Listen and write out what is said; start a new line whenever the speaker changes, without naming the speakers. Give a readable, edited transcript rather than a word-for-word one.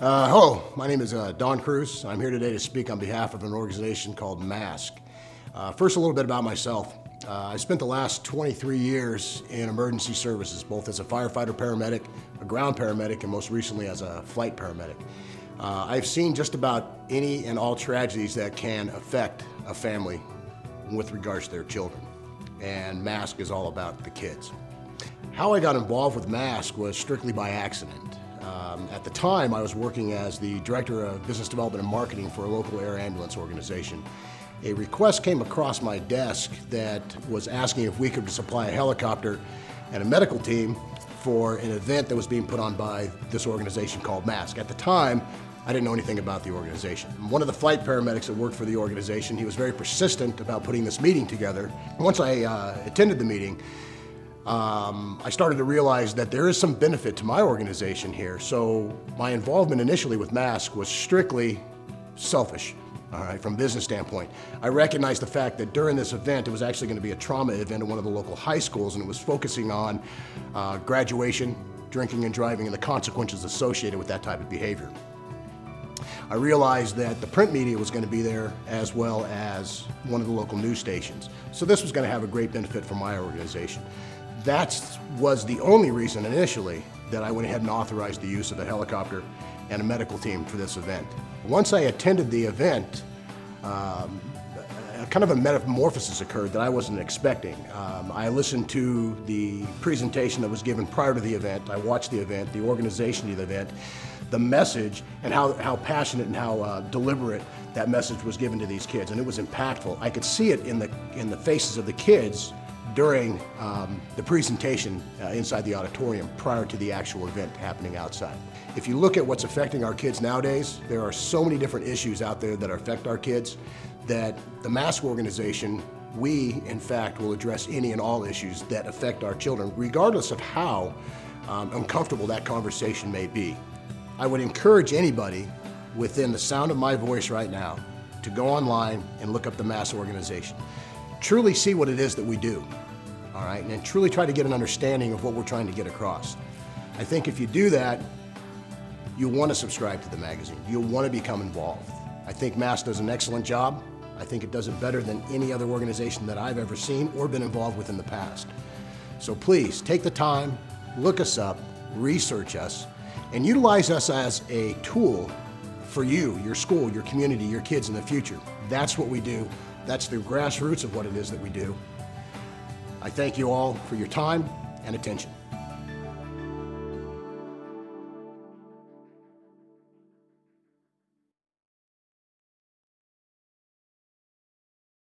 Hello, my name is Don Cruz. I'm here today to speak on behalf of an organization called M.A.S.K. First, a little bit about myself. I spent the last 23 years in emergency services, both as a firefighter paramedic, a ground paramedic, and most recently as a flight paramedic. I've seen just about any and all tragedies that can affect a family with regards to their children, and M.A.S.K. is all about the kids. How I got involved with M.A.S.K. was strictly by accident. At the time, I was working as the Director of Business Development and Marketing for a local air ambulance organization. A request came across my desk that was asking if we could supply a helicopter and a medical team for an event that was being put on by this organization called M.A.S.K. At the time, I didn't know anything about the organization. One of the flight paramedics that worked for the organization, he was very persistent about putting this meeting together. Once I attended the meeting, I started to realize that there is some benefit to my organization here. So my involvement initially with M.A.S.K. was strictly selfish, all right, from a business standpoint. I recognized the fact that during this event, it was actually going to be a trauma event at one of the local high schools, and it was focusing on graduation, drinking and driving, and the consequences associated with that type of behavior. I realized that the print media was going to be there as well as one of the local news stations. So this was going to have a great benefit for my organization. That was the only reason initially that I went ahead and authorized the use of a helicopter and a medical team for this event. Once I attended the event, kind of a metamorphosis occurred that I wasn't expecting. I listened to the presentation that was given prior to the event. I watched the event, the organization of the event, the message, and how passionate and how deliberate that message was given to these kids, and it was impactful. I could see it in the faces of the kids during the presentation inside the auditorium prior to the actual event happening outside. If you look at what's affecting our kids nowadays, there are so many different issues out there that affect our kids that the M.A.S.K. organization, we in fact will address any and all issues that affect our children, regardless of how uncomfortable that conversation may be. I would encourage anybody within the sound of my voice right now to go online and look up the M.A.S.K. organization. Truly see what it is that we do, all right, and truly try to get an understanding of what we're trying to get across. I think if you do that, you'll want to subscribe to the magazine. You'll want to become involved. I think M.A.S.K. does an excellent job. I think it does it better than any other organization that I've ever seen or been involved with in the past. So please, take the time, look us up, research us, and utilize us as a tool for you, your school, your community, your kids in the future. That's what we do. That's the grassroots of what it is that we do. I thank you all for your time and attention.